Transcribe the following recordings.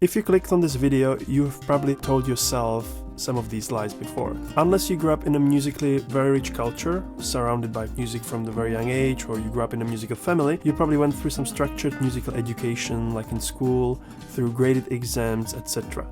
If you clicked on this video, you've probably told yourself some of these lies before. Unless you grew up in a musically very rich culture, surrounded by music from the very young age, or you grew up in a musical family, you probably went through some structured musical education, like in school, through graded exams, etc.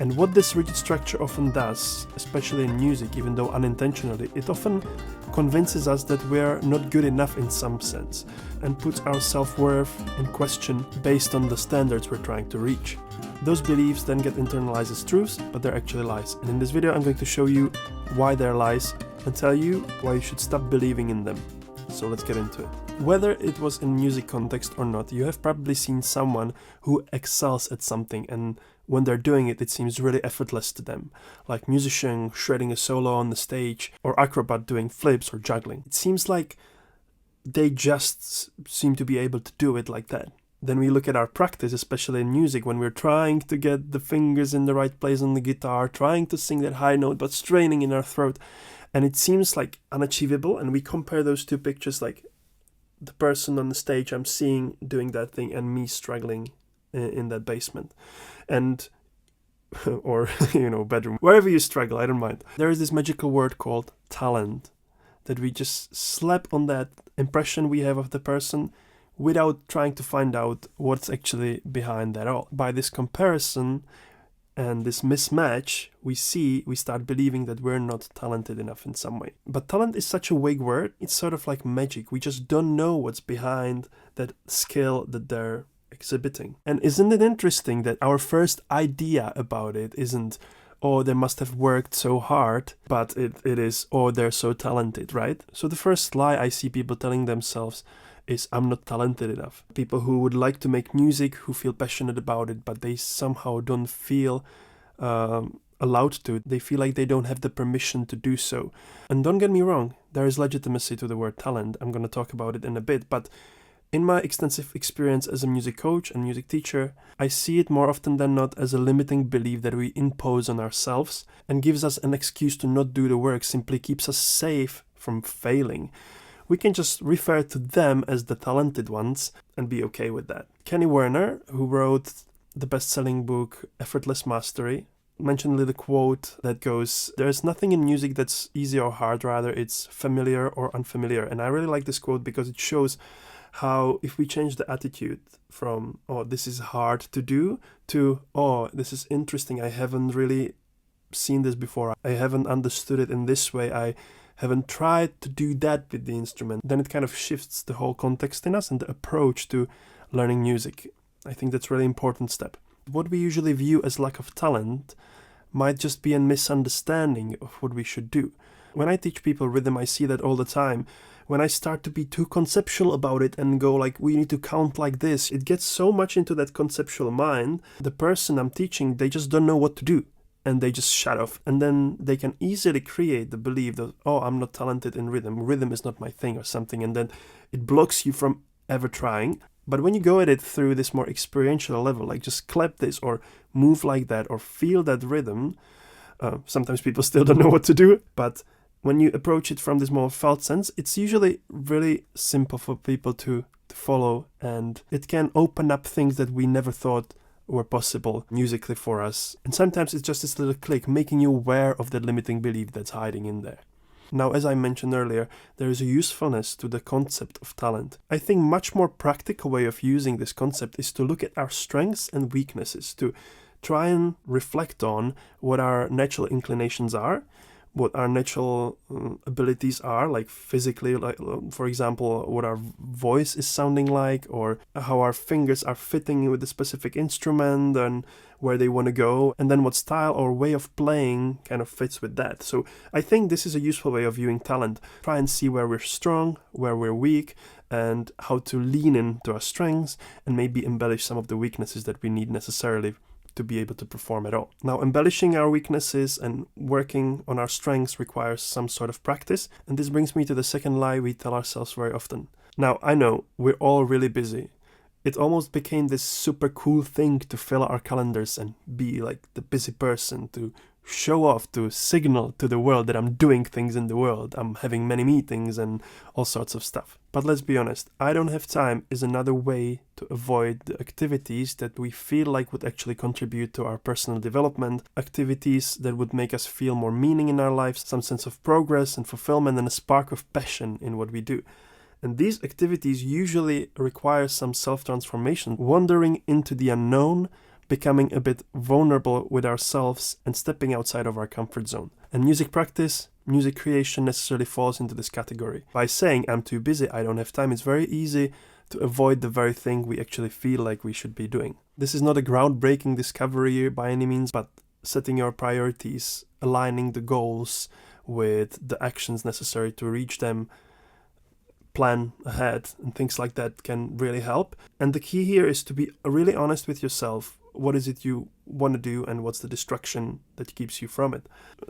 And what this rigid structure often does, especially in music, even though unintentionally, it often convinces us that we're not good enough in some sense, and puts our self-worth in question based on the standards we're trying to reach. Those beliefs then get internalized as truths, but they're actually lies. And in this video I'm going to show you why they're lies and tell you why you should stop believing in them. So let's get into it. Whether it was in music context or not, you have probably seen someone who excels at something, and when they're doing it, it seems really effortless to them. Like musician shredding a solo on the stage, or acrobat doing flips or juggling. It seems like they just seem to be able to do it like that. Then we look at our practice, especially in music, when we're trying to get the fingers in the right place on the guitar, trying to sing that high note, but straining in our throat. And it seems like unachievable, and we compare those two pictures, like the person on the stage I'm seeing doing that thing and me struggling in that basement. And or bedroom, wherever you struggle, I don't mind. There is this magical word called talent that we just slap on that impression we have of the person without trying to find out what's actually behind that all. By this comparison and this mismatch we start believing that we're not talented enough in some way. But talent is such a vague word. It's sort of like magic. We just don't know what's behind that skill that they're exhibiting. And isn't it interesting that our first idea about it isn't, oh, they must have worked so hard, but it is, oh, they're so talented, right? So the first lie I see people telling themselves is, I'm not talented enough. People who would like to make music, who feel passionate about it, but they somehow don't feel allowed to. They feel like they don't have the permission to do so. And don't get me wrong, there is legitimacy to the word talent. I'm going to talk about it in a bit, but in my extensive experience as a music coach and music teacher, I see it more often than not as a limiting belief that we impose on ourselves and gives us an excuse to not do the work, simply keeps us safe from failing. We can just refer to them as the talented ones and be okay with that. Kenny Werner, who wrote the best-selling book Effortless Mastery, mentioned a little quote that goes, "There's nothing in music that's easy or hard, rather it's familiar or unfamiliar." And I really like this quote because it shows how if we change the attitude from, oh, this is hard to do, to, oh, this is interesting, I haven't really seen this before, I haven't understood it in this way, I haven't tried to do that with the instrument, then it kind of shifts the whole context in us and the approach to learning music. I think that's a really important step. What we usually view as lack of talent might just be a misunderstanding of what we should do. When I teach people rhythm, I see that all the time. When I start to be too conceptual about it and go like, we need to count like this, it gets so much into that conceptual mind, the person I'm teaching, they just don't know what to do. And they just shut off. And then they can easily create the belief that, oh, I'm not talented in rhythm. Rhythm is not my thing or something. And then it blocks you from ever trying. But when you go at it through this more experiential level, like just clap this or move like that or feel that rhythm, sometimes people still don't know what to do. But when you approach it from this more felt sense, it's usually really simple for people to follow. And it can open up things that we never thought were possible musically for us. And sometimes it's just this little click, making you aware of that limiting belief that's hiding in there. Now, as I mentioned earlier, there is a usefulness to the concept of talent. I think much more practical way of using this concept is to look at our strengths and weaknesses, to try and reflect on what our natural inclinations are, what our natural abilities are, like physically, like for example, what our voice is sounding like, or how our fingers are fitting with a specific instrument and where they want to go, and then what style or way of playing kind of fits with that. So I think this is a useful way of viewing talent. Try and see where we're strong, where we're weak, and how to lean into our strengths and maybe embellish some of the weaknesses that we need necessarily to be able to perform at all. Now, embellishing our weaknesses and working on our strengths requires some sort of practice, and this brings me to the second lie we tell ourselves very often. Now, I know we're all really busy. It almost became this super cool thing to fill our calendars and be like the busy person, to show off, to signal to the world that I'm doing things in the world. I'm having many meetings and all sorts of stuff. But let's be honest, I don't have time is another way to avoid the activities that we feel like would actually contribute to our personal development, activities that would make us feel more meaning in our lives, some sense of progress and fulfillment, and a spark of passion in what we do. And these activities usually require some self-transformation, wandering into the unknown, becoming a bit vulnerable with ourselves and stepping outside of our comfort zone. And music practice, music creation necessarily falls into this category. By saying I'm too busy, I don't have time, it's very easy to avoid the very thing we actually feel like we should be doing. This is not a groundbreaking discovery by any means, but setting your priorities, aligning the goals with the actions necessary to reach them, plan ahead and things like that can really help. And the key here is to be really honest with yourself. What is it you want to do and what's the distraction that keeps you from it?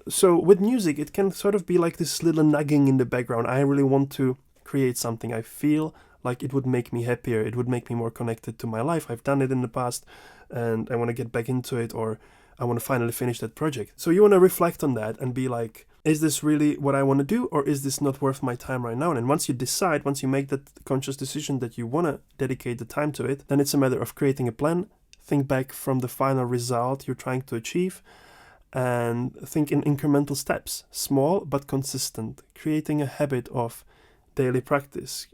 So with music, it can sort of be like this little nagging in the background. I really want to create something. I feel like it would make me happier. It would make me more connected to my life. I've done it in the past and I want to get back into it, or I want to finally finish that project. So you want to reflect on that and be like, is this really what I want to do, or is this not worth my time right now? And once you decide, once you make that conscious decision that you want to dedicate the time to it, then it's a matter of creating a plan, think back from the final result you're trying to achieve, and think in incremental steps, small but consistent, creating a habit of daily practice,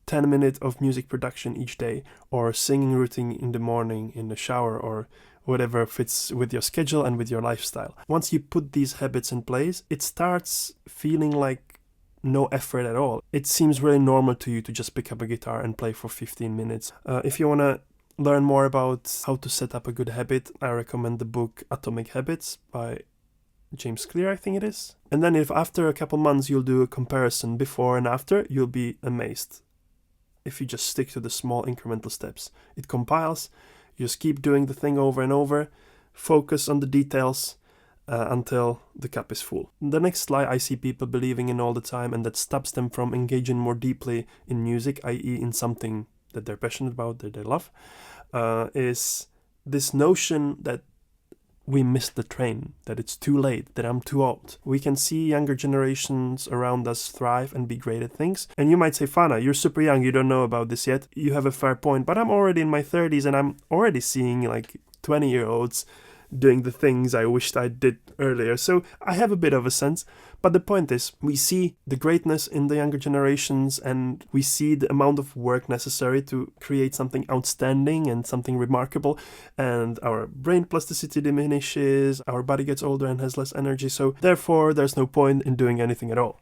10 minutes of music production each day, or singing routine in the morning, in the shower, or whatever fits with your schedule and with your lifestyle. Once you put these habits in place, it starts feeling like no effort at all. It seems really normal to you to just pick up a guitar and play for 15 minutes. If you want to learn more about how to set up a good habit, I recommend the book Atomic Habits by James Clear, I think it is. And then if after a couple months you'll do a comparison before and after, you'll be amazed. If you just stick to the small incremental steps. It compiles. You just keep doing the thing over and over, focus on the details until the cup is full. The next lie I see people believing in all the time, and that stops them from engaging more deeply in music, i.e. in something that they're passionate about, that they love, is this notion that we missed the train, that it's too late, that I'm too old. We can see younger generations around us thrive and be great at things. And you might say, Fana, you're super young, you don't know about this yet. You have a fair point, but I'm already in my 30s and I'm already seeing like 20-year-olds doing the things I wished I did earlier. So I have a bit of a sense. But the point is, we see the greatness in the younger generations and we see the amount of work necessary to create something outstanding and something remarkable. And our brain plasticity diminishes, our body gets older and has less energy. So therefore, there's no point in doing anything at all.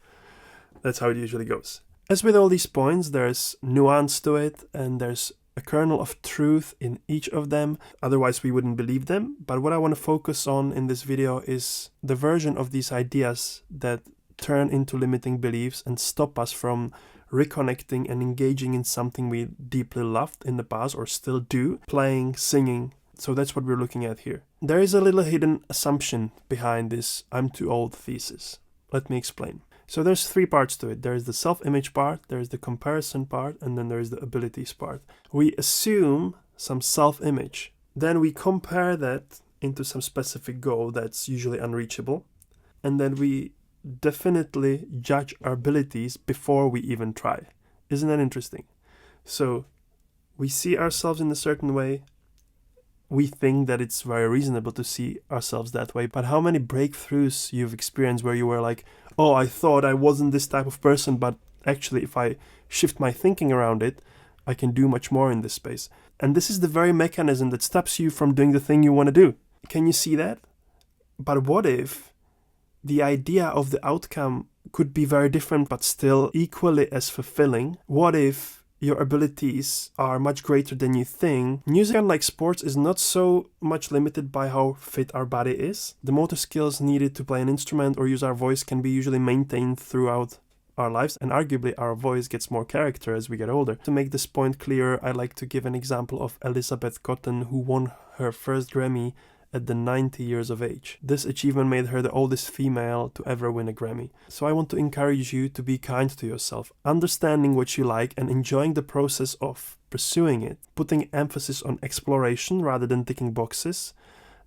That's how it usually goes. As with all these points, there's nuance to it and there's a kernel of truth in each of them, otherwise we wouldn't believe them. But what I want to focus on in this video is the version of these ideas that turn into limiting beliefs and stop us from reconnecting and engaging in something we deeply loved in the past or still do, playing, singing. So that's what we're looking at here. There is a little hidden assumption behind this I'm too old thesis. Let me explain. So there's three parts to it. There's the self-image part, there's the comparison part, and then there's the abilities part. We assume some self-image. Then we compare that into some specific goal that's usually unreachable. And then we definitely judge our abilities before we even try. Isn't that interesting? So we see ourselves in a certain way. We think that it's very reasonable to see ourselves that way. But how many breakthroughs you've experienced where you were like, oh, I thought I wasn't this type of person, but actually if I shift my thinking around it, I can do much more in this space. And this is the very mechanism that stops you from doing the thing you want to do. Can you see that? But what if the idea of the outcome could be very different, but still equally as fulfilling? What if your abilities are much greater than you think? Music, unlike sports, is not so much limited by how fit our body is. The motor skills needed to play an instrument or use our voice can be usually maintained throughout our lives, and arguably our voice gets more character as we get older. To make this point clearer, I like to give an example of Elizabeth Cotton, who won her first Grammy at the 90 years of age. This achievement made her the oldest female to ever win a Grammy. So I want to encourage you to be kind to yourself, understanding what you like and enjoying the process of pursuing it, putting emphasis on exploration rather than ticking boxes,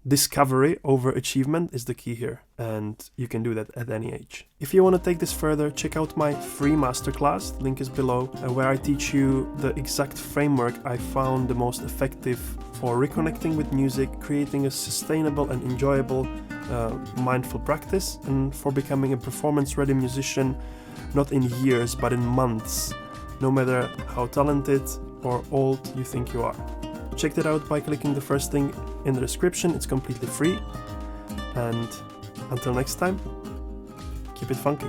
discovery over achievement is the key here, and you can do that at any age. If you want to take this further, check out my free masterclass, link is below, where I teach you the exact framework I found the most effective for reconnecting with music, creating a sustainable and enjoyable mindful practice, and for becoming a performance-ready musician, not in years but in months, no matter how talented or old you think you are. Check that out by clicking the first link in the description. It's completely free. And until next time, keep it funky.